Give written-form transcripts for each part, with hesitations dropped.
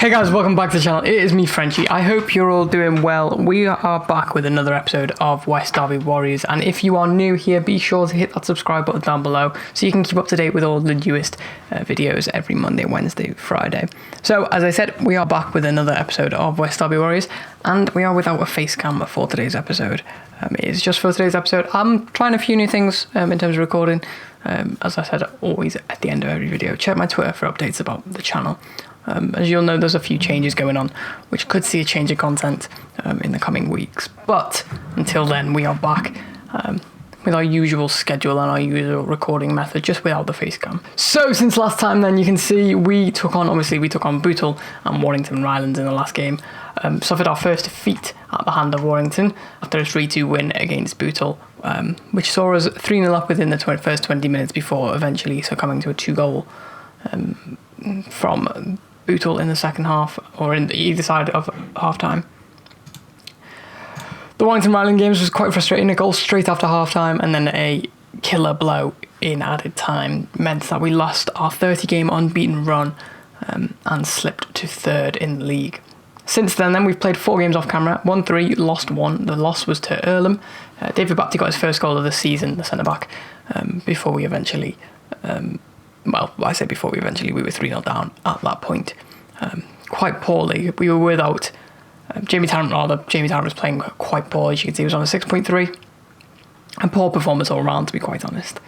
Hey guys, welcome back to the channel. It is me, Frenchie. I hope you're all doing well. We are back with another episode of West Derby Warriors, and if you are new here, be sure to hit that subscribe button down below so you can keep up to date with all the newest videos every Monday, Wednesday, Friday. So, as I said, we are back with another episode of West Derby Warriors, and we are without a face cam for today's episode. It is just for today's episode. I'm trying a few new things in terms of recording. As I said, always at the end of every video, check my Twitter for updates about the channel. As you'll know, there's a few changes going on, which could see a change of content in the coming weeks. But until then, we are back with our usual schedule and our usual recording method, just without the face cam. So since last time, then you can see we took on Bootle and Warrington Rylands in the last game. Suffered our first defeat at the hand of Warrington after a 3-2 win against Bootle, which saw us 3-0 up within the first 20 minutes before eventually succumbing to a 2-goal from Bootle in the second half, or in either side of half time. The Warrington Ryland games was quite frustrating. A goal straight after half time and then a killer blow in added time meant that we lost our 30-game unbeaten run and slipped to third in the league. Since then, we've played 4 games off camera, won 3, lost 1. The loss was to Earlham. David Bapty got his first goal of the season, the centre-back, before we eventually... we were 3-0 down at that point. Quite poorly. We were without Jamie Tarrant. Jamie Tarrant was playing quite poorly. As you can see, he was on a 6.3. And poor performance all round, to be quite honest.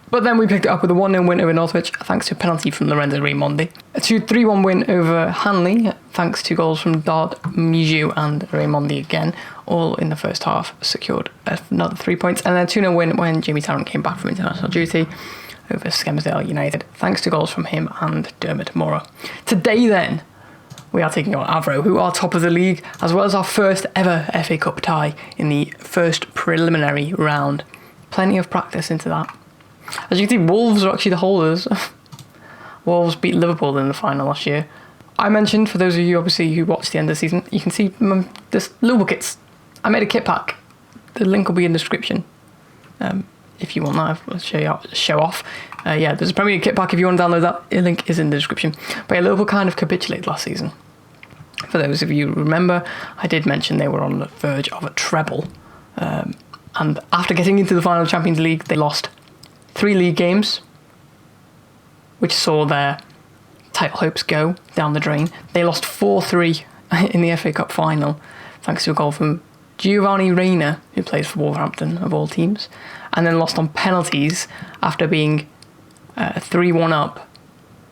But then we picked it up with a 1-0 win over Northwich, thanks to a penalty from Lorenzo Raimondi. A 3-1 win over Hanley, thanks to goals from Dodd, Mijou and Raimondi again. All in the first half, secured another 3 points. And then a 2-0 win when Jamie Tarrant came back from international duty over Skelmersdale United, thanks to goals from him and Dermot Morrow. Today then, we are taking on Avro, who are top of the league, as well as our first ever FA Cup tie in the first preliminary round. Plenty of practice into that. As you can see, Wolves are actually the holders. Wolves beat Liverpool in the final last year. I mentioned, for those of you obviously who watched the end of the season, you can see this Liverpool kits. I made a kit pack. The link will be in the description. If you want that, I'll show off. There's a Premier League kit pack if you want to download that. The link is in the description. But yeah, Liverpool kind of capitulated last season. For those of you who remember, I did mention they were on the verge of a treble. And after getting into the final of Champions League, they lost 3 league games, which saw their title hopes go down the drain. They lost 4-3 in the FA Cup final, thanks to a goal from Giovanni Reina, who plays for Wolverhampton, of all teams, and then lost on penalties after being 3-1 up,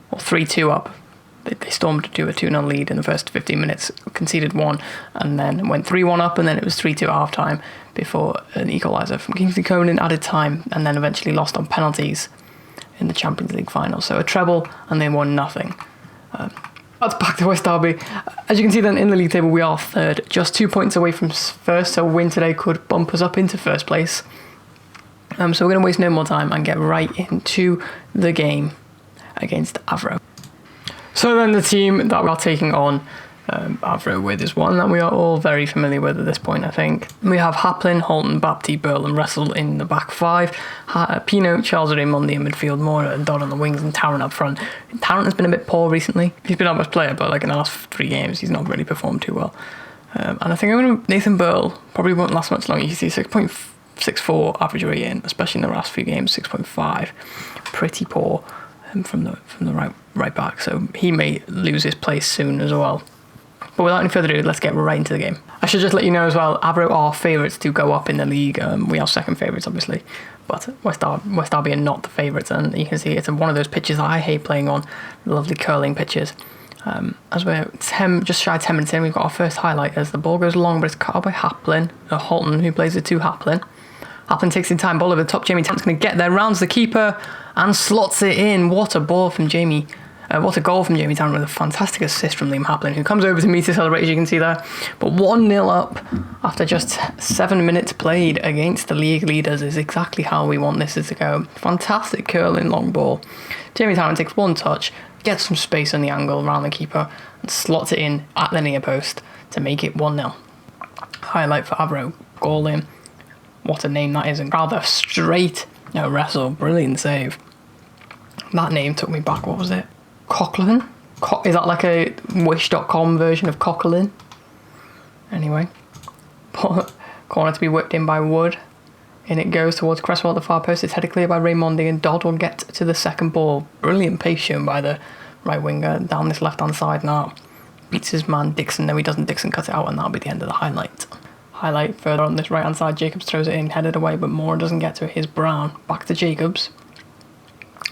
or 3-2 up. They stormed to a 2-0 lead in the first 15 minutes, conceded 1, and then went 3-1 up, and then it was 3-2 at half-time before an equaliser from Kingsley Coman in added time, and then eventually lost on penalties in the Champions League final. So a treble, and they won nothing. That's back to West Derby. As you can see then, in the league table, we are third, just 2 points away from first, so a win today could bump us up into first place. So we're going to waste no more time and get right into the game against Avro. So then the team that we are taking on Avro with is one that we are all very familiar with at this point, I think. We have Haplin, Holton, Bapty, Burl and Russell in the back 5. Pino, Charles Raimondi in midfield, Mora and Dodd on the wings, and Tarrant up front. Tarrant has been a bit poor recently. He's been our best player, but like in the last 3 games, he's not really performed too well. And I think Nathan Burl probably won't last much longer. You see 6.64 average rating, especially in the last few games, 6.5. Pretty poor from the right back, so he may lose his place soon as well. But without any further ado, let's get right into the game. I should just let you know as well, Avro are favourites to go up in the league. We are second favourites, obviously, but West Derby are not the favourites, and you can see it's one of those pitches that I hate playing on, lovely curling pitches. As we're just shy of 10 minutes in, we've got our first highlight as the ball goes long, but it's cut out by Holton, who plays the 2 Haplin. Haplin takes the time, ball over the top. Jamie Tarrant's going to get there, rounds the keeper, and slots it in. What a ball from Jamie. What a goal from Jamie Tarrant with a fantastic assist from Liam Haplin, who comes over to me to celebrate, as you can see there. But 1-0 up after just 7 minutes played against the league leaders is exactly how we want this to go. Fantastic curling long ball. Jamie Tarrant takes 1 touch, gets some space on the angle around the keeper, and slots it in at the near post to make it 1-0. Highlight for Avro, goal in. What a name that is, and rather straight wrestle, brilliant save. That name took me back, what was it? Coughlin? Is that like a wish.com version of Coquelin? Anyway. Corner to be whipped in by Wood. In it goes towards Cresswell at the far post. It's headed clear by Raimondi, and Dodd will get to the second ball. Brilliant pace shown by the right winger down this left-hand side now. Beats his man Dixon. No, he doesn't. Dixon cuts it out, and that'll be the end of the highlight. Highlight further on this right-hand side. Jacobs throws it in, headed away, but Moore doesn't get to it. Here's Brown. Back to Jacobs.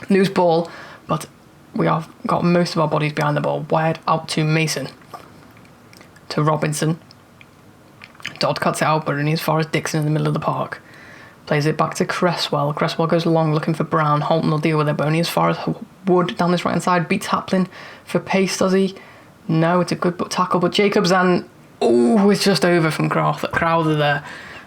Loose ball, but we have got most of our bodies behind the ball. Wired out to Mason. To Robinson. Dodd cuts it out, but only as far as Dixon in the middle of the park. Plays it back to Cresswell. Cresswell goes along looking for Brown. Holton will deal with it, but only as far as Wood down this right-hand side. Beats Haplin for pace, does he? No, it's a good tackle, but Jacobs and... Oh, it's just over from Crowther there.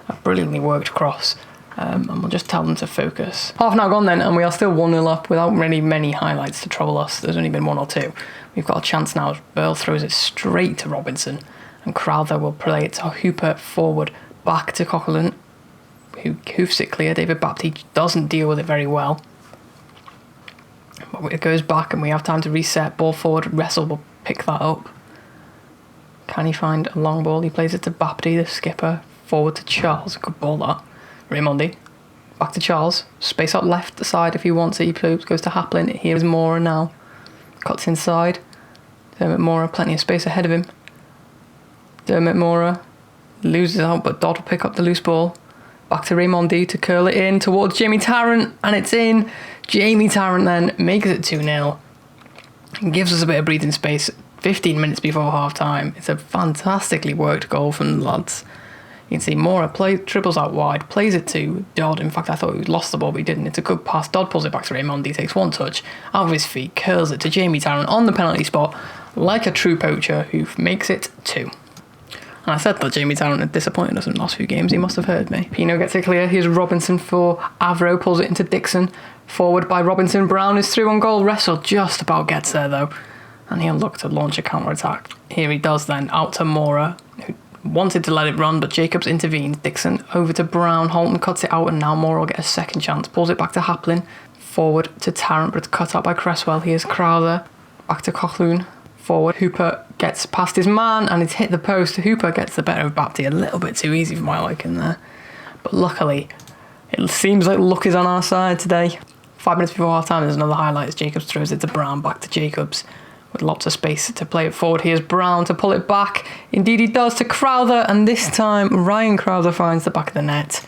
A brilliantly worked cross. And we'll just tell them to focus. Half an hour gone then, and we are still 1-0 up without really many highlights to trouble us. There's only been one or two. We've got a chance now as Burl throws it straight to Robinson, and Crowther will play it to Hooper forward, back to Coquelin, who hoofs it clear. David Baptiste doesn't deal with it very well. But it goes back, and we have time to reset. Ball forward, Wrestle will pick that up. Can he find a long ball? He plays it to Baptiste, the skipper, forward to Charles. Good ball that. Raimondi. Back to Charles. Space up left side if he wants it. He goes to Haplin. Here's Mora now. Cuts inside. Dermot Mora, plenty of space ahead of him. Dermot Mora loses out, but Dodd will pick up the loose ball. Back to Raimondi to curl it in towards Jamie Tarrant, and it's in. Jamie Tarrant then makes it 2-0. And gives us a bit of breathing space 15 minutes before half time. It's a fantastically worked goal from the lads. You can see Mora triples out wide, plays it to Dodd. In fact, I thought he lost the ball, but he didn't. It's a good pass. Dodd pulls it back to Raimondi, takes one touch out of his feet, curls it to Jamie Tarrant on the penalty spot, like a true poacher who makes it 2. And I said that Jamie Tarrant had disappointed us in the last few games. He must have heard me. Pino gets it clear. Here's Robinson for Avro, pulls it into Dixon. Forward by Robinson. Brown is through on goal. Wrestle just about gets there though, and he'll look to launch a counter-attack. Here he does then, out to Mora, who wanted to let it run, but Jacobs intervenes. Dixon over to Brown. Holton cuts it out, and now Mora will get a second chance. Pulls it back to Haplin. Forward to Tarrant, but it's cut out by Cresswell. Here's Crowther. Back to Coquelin. Forward. Hooper gets past his man, and it's hit the post. Hooper gets the better of Baptiste. A little bit too easy for my liking there. But luckily, it seems like luck is on our side today. 5 minutes before half time, there's another highlight as Jacobs throws it to Brown. Back to Jacobs. With lots of space to play it forward. Here's Brown to pull it back. Indeed he does, to Crowther, and this time Ryan Crowther finds the back of the net.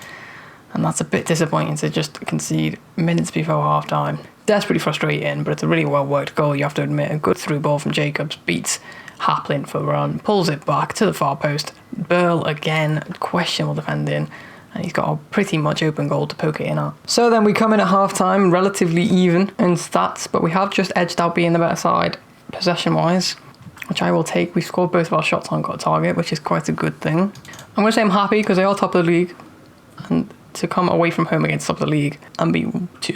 And that's a bit disappointing to just concede minutes before half time. Desperately frustrating, but it's a really well worked goal, you have to admit. A good through ball from Jacobs, beats Haplin for a run, pulls it back to the far post. Burl again, questionable defending, and he's got a pretty much open goal to poke it in at. So then we come in at half time, relatively even in stats, but we have just edged out being the better side possession-wise, which I will take. We scored both of our shots on got target, which is quite a good thing. I'm going to say I'm happy because they are top of the league, and to come away from home against top of the league and be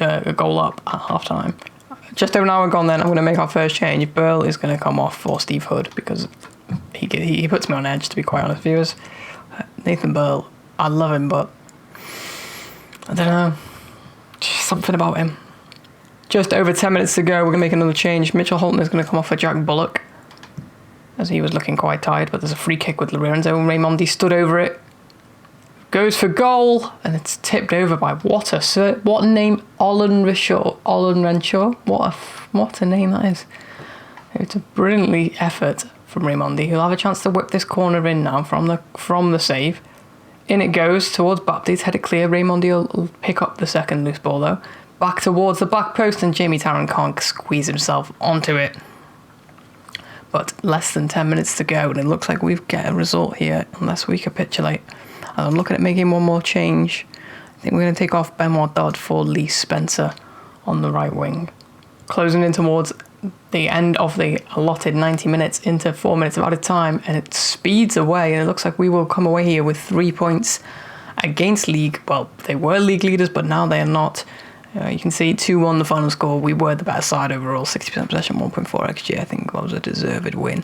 a goal up at half-time. Just over an hour gone then, I'm going to make our first change. Burl is going to come off for Steve Hood because he puts me on edge, to be quite honest, viewers. Nathan Burl, I love him, but I don't know, just something about him. Just over 10 minutes to go, we're going to make another change. Mitchell Holton is going to come off for Jack Bullock, as he was looking quite tired, but there's a free kick with Lorenzo. Raimondi stood over it. Goes for goal, and it's tipped over by what a name, Olin Renshaw. What a name that is. It's a brilliantly effort from Raimondi, who'll have a chance to whip this corner in now from the save. In it goes towards Baptiste, headed clear. Raimondi will pick up the second loose ball though. Back towards the back post, and Jamie Tarrant can't squeeze himself onto it. But less than 10 minutes to go, and it looks like we've get a result here, unless we capitulate. And I'm looking at making one more change. I think we're going to take off Benoit Dodd for Lee Spencer on the right wing. Closing in towards the end of the allotted 90 minutes into 4 minutes of added time, and it speeds away, and it looks like we will come away here with 3 points against league. Well, they were league leaders, but now they are not. You can see 2-1 the final score. We were the better side overall, 60% possession, 1.4 XG. I think that was a deserved win,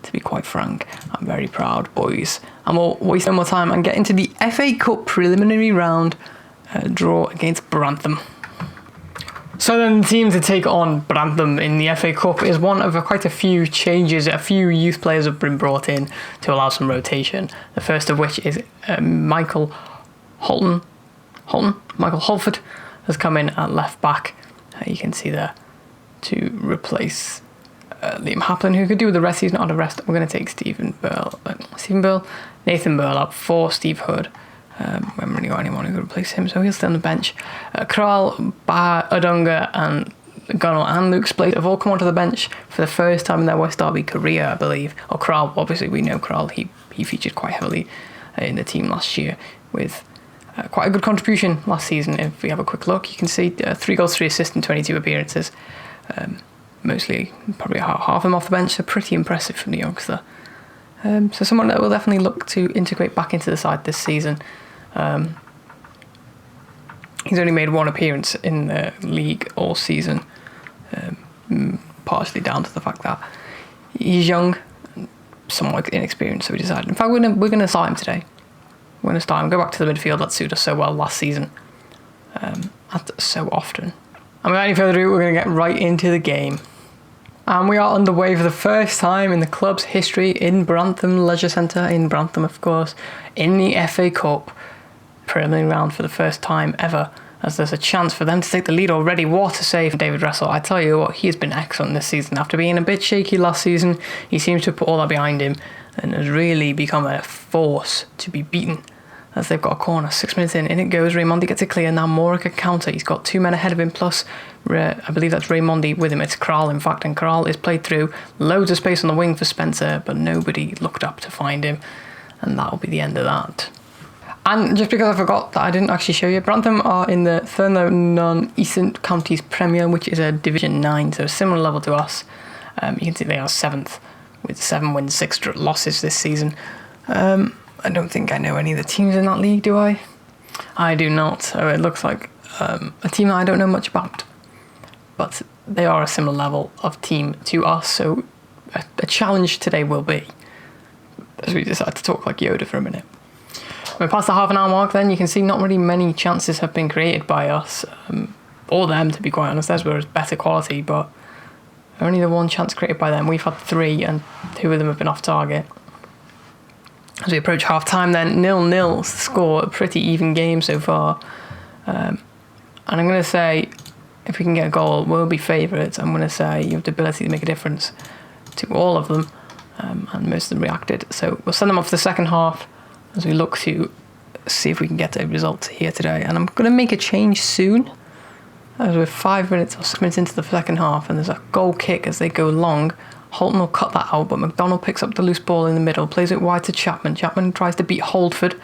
to be quite frank. I'm very proud, boys. And we'll waste no more time and get into the FA Cup preliminary round draw against Brantham. So So then the team to take on Grantham in the FA Cup is one of quite a few changes. A few youth players have been brought in to allow some rotation. The first of which is Michael Holford has come in at left back. You can see there, to replace Liam Haplin, who could do with the rest. He's not had a rest. We're going to take Nathan Burlap for Steve Hood. We haven't really got anyone who could replace him, so he'll stay on the bench. Kral, Odunga, and Gunnell and Luke Splate have all come onto the bench for the first time in their West Derby career, I believe. Or Kral, obviously we know Kral. He featured quite heavily in the team last year with quite a good contribution last season. If we have a quick look, you can see 3 goals, 3 assists in 22 appearances. Mostly, probably half of them off the bench, so pretty impressive from the youngster. So someone that will definitely look to integrate back into the side this season. He's only made 1 appearance in the league all season, partially down to the fact that he's young, somewhat inexperienced, so we decided. In fact, we're going to start him today. We're going to start him, go back to the midfield that suited us so well last season, so often. And without any further ado, we're going to get right into the game. And we are underway for the first time in the club's history in Grantham Leisure Centre, in Grantham of course, in the FA Cup preliminary round for the first time ever, as there's a chance for them to take the lead already. What a save from David Russell. I tell you what, he has been excellent this season. After being a bit shaky last season, he seems to have put all that behind him and has really become a force to be beaten. As they've got a corner, 6 minutes in it goes. Raimondi gets it clear. Now Mora can counter. He's got 2 men ahead of him, plus I believe that's Raimondi with him. It's Kral, in fact, and Kral is played through. Loads of space on the wing for Spencer, but nobody looked up to find him, and that'll be the end of that. And just because I forgot that I didn't actually show you, Grantham are in the Thurlow Eastern Counties Premier, which is a Division 9, so a similar level to us. You can see they are 7th with 7 wins, 6 losses this season. I don't think I know any of the teams in that league, do I? I do not, so it looks like a team that I don't know much about. But they are a similar level of team to us, so a challenge today will be, as we decide to talk like Yoda for a minute. We're past the half an hour mark then, you can see not really many chances have been created by us, or them to be quite honest. Theirs were better quality, but only the 1 chance created by them. We've had 3 and 2 of them have been off target. As we approach half time then, 0-0 score, a pretty even game so far. And I'm going to say, if we can get a goal, we'll be favourites. I'm going to say you have the ability to make a difference to all of them, and most of them reacted. So we'll send them off for the second half as we look to see if we can get a result here today. And I'm going to make a change soon, as we're 5 minutes or 6 minutes into the second half, and there's a goal kick as they go long. Holton will cut that out, but McDonald picks up the loose ball in the middle, plays it wide to Chapman. Chapman tries to beat Holdford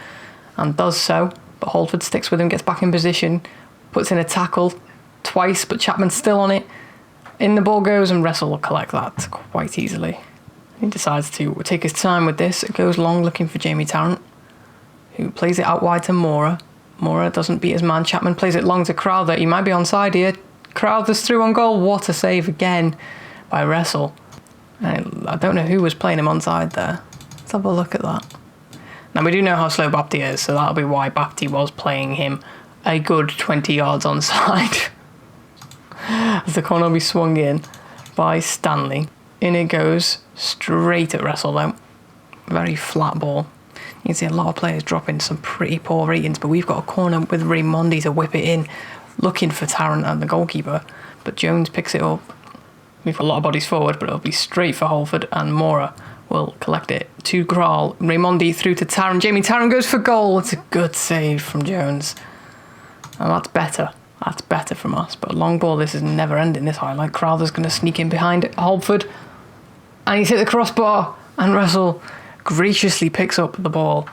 and does so, but Holdford sticks with him, gets back in position, puts in a tackle twice, but Chapman's still on it. In the ball goes, and Russell will collect that quite easily. He decides to take his time with this. It goes long looking for Jamie Tarrant, who plays it out wide to Mora. Mora doesn't beat his man. Chapman plays it long to Crowther. He might be onside here. Crowther's through on goal. What a save again by Russell. I don't know who was playing him onside there. Let's have a look at that. Now we do know how slow Bapti is, so that'll be why Bapti was playing him a good 20 yards onside. As the corner will be swung in by Stanley. In it goes, straight at Russell though. Very flat ball. You can see a lot of players dropping some pretty poor ratings, but we've got a corner with Raimondi to whip it in, looking for Tarrant and the goalkeeper, but Jones picks it up. We've got a lot of bodies forward, but it'll be straight for Holford, and Mora will collect it to Graal. Raimondi through to Tarrant. Jamie Tarrant goes for goal. It's a good save from Jones. And that's better. That's better from us. But long ball, this is never ending, this highlight. Crowther's going to sneak in behind Holford. And he's hit the crossbar. And Russell graciously picks up the ball.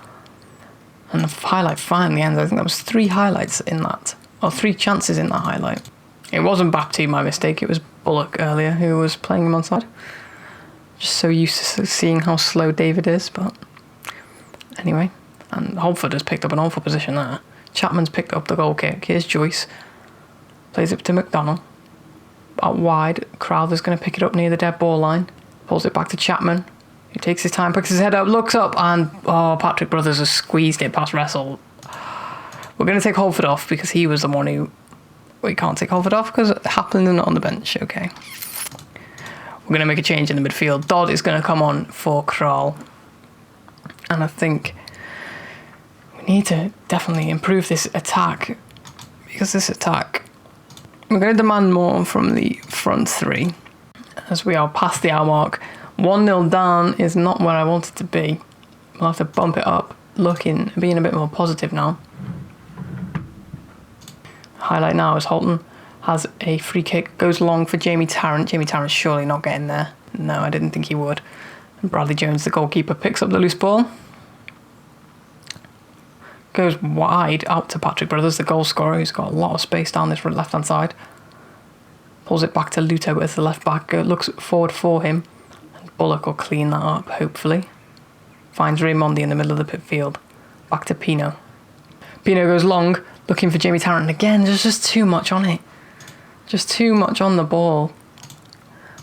And the highlight finally ends. I think that was 3 highlights in that. Or 3 chances in that highlight. It wasn't Bapti, my mistake. It was Bullock earlier who was playing him onside. Just so used to seeing how slow David is, but anyway. And Holford has picked up an awful position there. Chapman's picked up the goal kick. Here's Joyce. Plays it to McDonald. Out wide. Crowther's going to pick it up near the dead ball line. Pulls it back to Chapman. He takes his time, picks his head up, looks up, and Patrick Brothers has squeezed it past Russell. We're going to take Holford off because he was the one who we can't take Holford off because Hapland is not on the bench. Okay. We're going to make a change in the midfield. Dodd is going to come on for Kral. And I think we need to definitely improve this attack. Because this attack, we're going to demand more from the front three. As we are past the hour mark. 1-0 down is not where I want it to be. We'll have to bump it up. Being a bit more positive now. Highlight now is Holton has a free kick, goes long for Jamie Tarrant. Jamie Tarrant's surely not getting there. No, I didn't think he would. And Bradley Jones, the goalkeeper, picks up the loose ball. Goes wide out to Patrick Brothers, the goal scorer, who's got a lot of space down this left-hand side. Pulls it back to Luto as the left back, looks forward for him. And Bullock will clean that up, hopefully. Finds Raimondi in the middle of the pit field. Back to Pino. Pino goes long, looking for Jamie Tarrant. Again, there's just too much on it. Just too much on the ball.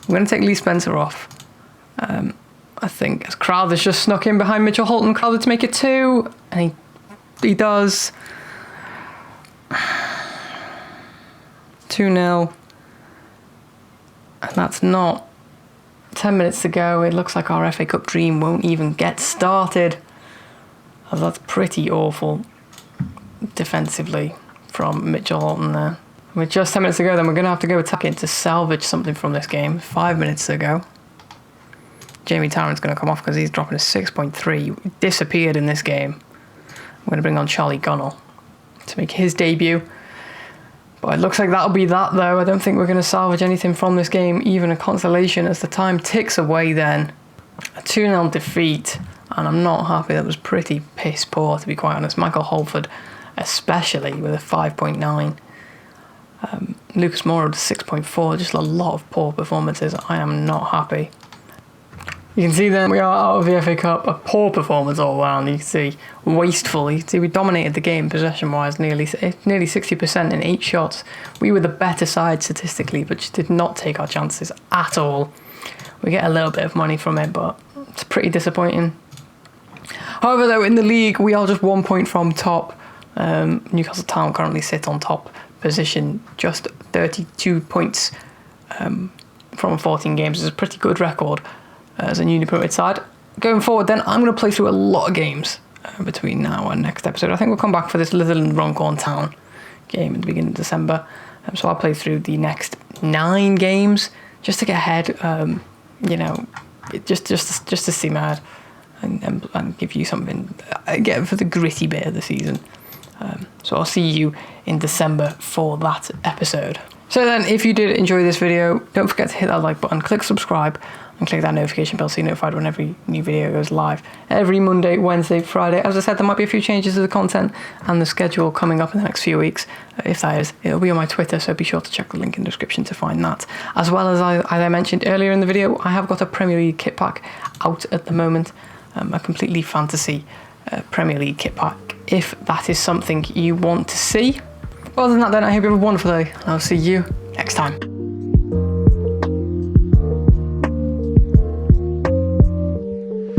I'm going to take Lee Spencer off. I think as Crowther's just snuck in behind Mitchell Holton. Crowther to make it 2. And he does. 2-0. And that's not 10 minutes to go. It looks like our FA Cup dream won't even get started. That's pretty awful defensively from Mitchell Holton there. With just 10 minutes to go, then we're going to have to go attacking to salvage something from this game. 5 minutes to go. Jamie Tarrant's going to come off because he's dropping a 6.3. He disappeared in this game. I'm going to bring on Charlie Gunnell to make his debut. But it looks like that'll be that, though. I don't think we're going to salvage anything from this game, even a consolation, as the time ticks away then. A 2-0 defeat, and I'm not happy. That was pretty piss poor, to be quite honest. Michael Holford, especially, with a 5.9. Lucas Moore with a 6.4. Just a lot of poor performances. I am not happy. You can see then we are out of the FA Cup. A poor performance all around. You can see wasteful. You can see we dominated the game possession-wise, nearly 60% in 8 shots. We were the better side statistically, but just did not take our chances at all. We get a little bit of money from it, but it's pretty disappointing. However, though, in the league, we are just 1 point from top. Newcastle Town currently sit on top position, just 32 points from 14 games. It's a pretty good record as a newly promoted side. Going forward then, I'm going to play through a lot of games between now and next episode. I think we'll come back for this Litherland Runcorn Town game at the beginning of December. So I'll play through the next 9 games just to get ahead, just to see my head and give you something again for the gritty bit of the season. So I'll see you in December for that episode. So then, if you did enjoy this video, don't forget to hit that like button, click subscribe, and click that notification bell so you're notified when every new video goes live. Every Monday, Wednesday, Friday. As I said, there might be a few changes to the content and the schedule coming up in the next few weeks. If that is, it'll be on my Twitter, so be sure to check the link in the description to find that. As well as I mentioned earlier in the video, I have got a Premier League kit pack out at the moment, a completely fantasy Premier League kit pack, if that is something you want to see. Other than that then, I hope you have a wonderful day, and I'll see you next time.